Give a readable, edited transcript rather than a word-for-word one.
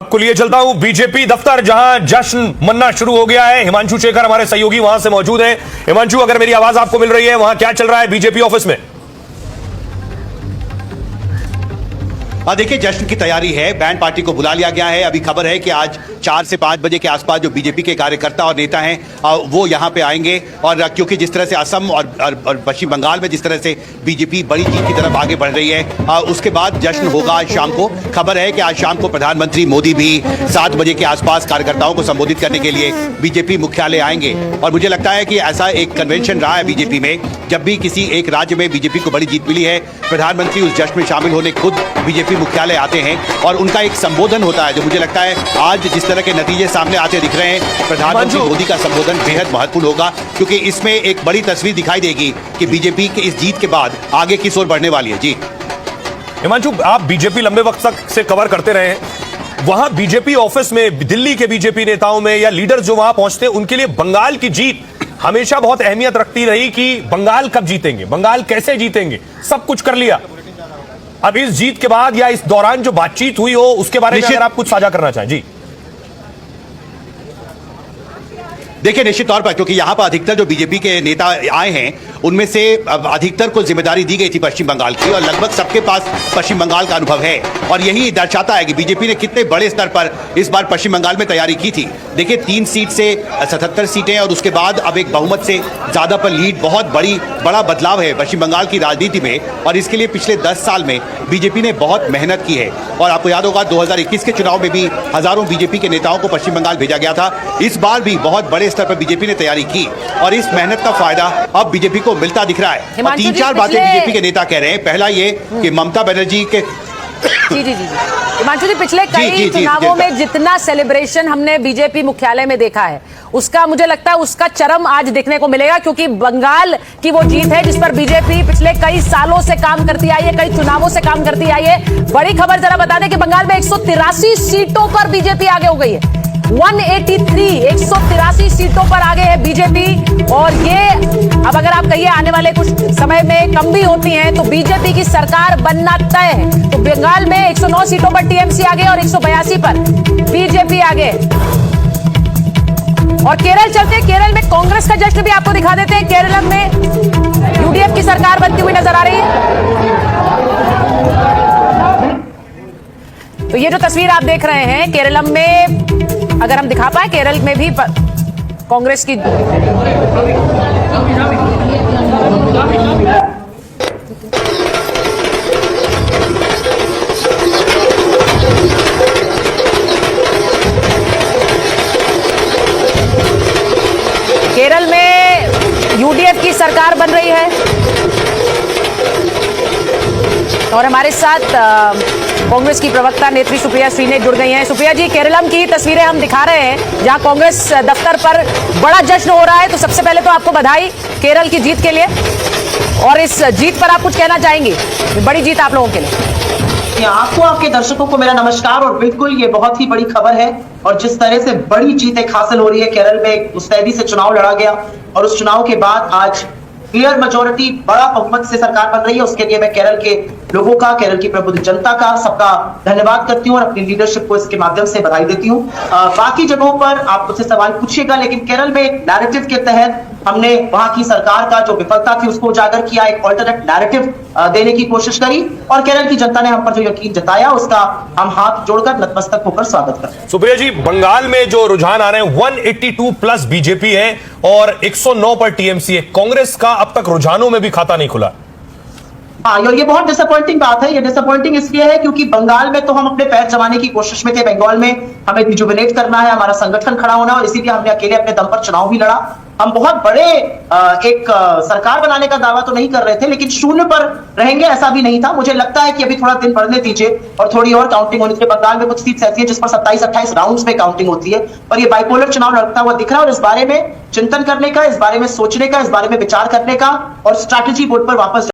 आपको लिए चलता हूं बीजेपी दफ्तर, जहां जश्न मनना शुरू हो गया है। हिमांशु शेखर हमारे सहयोगी वहां से मौजूद हैं। हिमांशु, अगर मेरी आवाज आपको मिल रही है, वहां क्या चल रहा है बीजेपी ऑफिस में? देखिए, जश्न की तैयारी है, बैंड पार्टी को बुला लिया गया है। अभी खबर है कि आज 4 से 5 बजे के आसपास जो बीजेपी के कार्यकर्ता और नेता हैं वो यहां पे आएंगे। और क्योंकि जिस तरह से असम और पश्चिम बंगाल में जिस तरह से बीजेपी बड़ी जीत की तरफ आगे बढ़ रही है, उसके बाद जश्न होगा आज शाम को। खबर है कि आज शाम को प्रधानमंत्री मोदी भी 7 बजे के आसपास कार्यकर्ताओं को संबोधित करने के लिए बीजेपी मुख्यालय आएंगे। और मुझे लगता है कि ऐसा एक कन्वेंशन रहा है बीजेपी में, जब भी किसी एक राज्य में बीजेपी को बड़ी जीत मिली है, प्रधानमंत्री उस जश्न में शामिल होने खुद बीजेपी मुख्यालय आते हैं और उनका एक संबोधन होता है, जो मुझे लगता है आज जिस तरह के नतीजे सामने आते दिख रहे हैं, प्रधानमंत्री मोदी का संबोधन बेहद महत्वपूर्ण होगा, क्योंकि इसमें एक बड़ी तस्वीर दिखाई देगी कि बीजेपी के इस जीत के बाद आगे किस ओर बढ़ने वाली है। जी हिमांशु, आप बीजेपी लंबे वक्त तक से कवर करते रहे हैं, वहां बीजेपी ऑफिस में दिल्ली के बीजेपी नेताओं में या लीडर जो वहां पहुंचते हैं, उनके लिए बंगाल की जीत हमेशा बहुत अहमियत रखती रही कि बंगाल कब जीतेंगे, बंगाल कैसे जीतेंगे। सब कुछ कर लिया, अब इस जीत के बाद या इस दौरान जो बातचीत हुई हो उसके बारे में अगर आप कुछ साझा करना चाहें। जी देखिए, निश्चित तौर पर, क्योंकि यहां पर अधिकतर जो बीजेपी के नेता आए हैं उनमें से अधिकतर को जिम्मेदारी दी गई थी पश्चिम बंगाल की, और लगभग सबके पास पश्चिम बंगाल का अनुभव है। और यही दर्शाता है कि बीजेपी ने कितने बड़े स्तर पर इस बार पश्चिम बंगाल में तैयारी की थी। देखिए, 3 सीट से 77 सीटें और उसके बाद अब एक बहुमत से ज्यादा पर लीड, बहुत बड़ा बदलाव है पश्चिम बंगाल की राजनीति में। और इसके लिए पिछले 10 साल में बीजेपी ने बहुत मेहनत की है। और आपको याद होगा 2021 के चुनाव में भी हजारों बीजेपी के नेताओं को पश्चिम बंगाल भेजा गया था। इस बार भी बहुत बड़े स्तर पर बीजेपी ने तैयारी की और इस मेहनत का फायदा अब बीजेपी को मिलता दिख रहा है। और 3-4 बातें बीजेपी के नेता कह रहे हैं। पहला ये कि ममता बनर्जी के जी हिमांशु जी, पिछले कई चुनावों में जितना सेलिब्रेशन हमने बीजेपी मुख्यालय में देखा है, उसका मुझे लगता है उसका चरम आज देखने को मिलेगा, क्योंकि बंगाल की वो जीत है जिस पर बीजेपी पिछले कई सालों से काम करती आई है, कई चुनावों से काम करती आई है। बड़ी खबर जरा बता दें कि बंगाल में 183 सीटों पर बीजेपी आगे हो गई है। 183 सीटों पर आगे है बीजेपी। और ये अब अगर आप कहिए आने वाले कुछ समय में कम भी होती हैं तो बीजेपी की सरकार बनना तय है। तो बंगाल में 109 सीटों पर टीएमसी आगे और 182 पर बीजेपी आगे। और केरल चलते हैं, केरल में कांग्रेस का जश्न भी आपको दिखा देते हैं। केरल में यूडीएफ की सरकार बनती हुई नजर आ रही है। तो ये जो तस्वीर आप देख रहे हैं केरलम में, अगर हम दिखा पाए, केरल में भी कांग्रेस की केरल में यूडीएफ की सरकार बन रही है। और हमारे साथ कांग्रेस की प्रवक्ता नेत्री सुप्रिया श्रीनेत जुड़ गई हैं। सुप्रिया जी, केरलम की तस्वीरें हम दिखा रहे हैं जहां कांग्रेस दफ्तर पर बड़ा जश्न हो रहा है। तो सबसे पहले तो आपको बधाई केरल की जीत के लिए, और इस जीत पर आप कुछ कहना चाहेंगी? बड़ी जीत आप लोगों के लिए। आपको, आपके दर्शकों को मेरा नमस्कार। और बिल्कुल ये बहुत ही बड़ी खबर है, और जिस तरह से बड़ी जीत एक हासिल हो रही है केरल में, मुस्तैदी से चुनाव लड़ा गया और उस चुनाव के बाद आज क्लियर मेजोरिटी, बड़ा बहुमत से सरकार बन रही है। उसके लिए मैं केरल के लोगों का, केरल की प्रबुद्ध जनता का, सबका धन्यवाद करती हूँ और अपनी लीडरशिप को इसके माध्यम से बधाई देती हूँ। बाकी जगहों पर आप मुझसे सवाल पूछिएगा, लेकिन केरल में एक नैरेटिव के तहत हमने वहां की सरकार का जो विफलता थी उसको उजागर किया, एक ऑल्टरनेट नैरेटिव देने की कोशिश करी, और केरल की जनता ने हम पर जो यकीन जताया उसका हम हाथ जोड़कर नतमस्तक होकर स्वागत करते हैं। सुप्रिया जी, बंगाल में जो रुझान आ रहे हैं 182 प्लस बीजेपी है और 109 पर टीएमसी है। कांग्रेस का अब तक रुझानों में भी खाता नहीं खुला। हाँ, और ये बहुत डिसअपॉइंटिंग बात है। ये डिसअपॉइंटिंग इसलिए है क्योंकि बंगाल में तो हम अपने पैर जमाने की कोशिश में थे। बंगाल में हमें रिजुविनेट करना है, हमारा संगठन खड़ा होना, और इसीलिए हमने अकेले अपने दम पर चुनाव भी लड़ा। हम बहुत बड़े एक सरकार बनाने का दावा तो नहीं कर रहे थे, लेकिन शून्य पर रहेंगे ऐसा भी नहीं था। मुझे लगता है कि अभी थोड़ा दिन बढ़ने दीजिए और थोड़ी और काउंटिंग होनी चाहिए। बंगाल में कुछ सीट्स ऐसी है जिस पर 27-28 राउंड्स में काउंटिंग होती है, और ये बाइपोलर चुनाव लड़ता हुआ दिख रहा है। और इस बारे में चिंतन करने का, इस बारे में सोचने का, इस बारे में विचार करने का और स्ट्रैटेजी बोर्ड पर वापस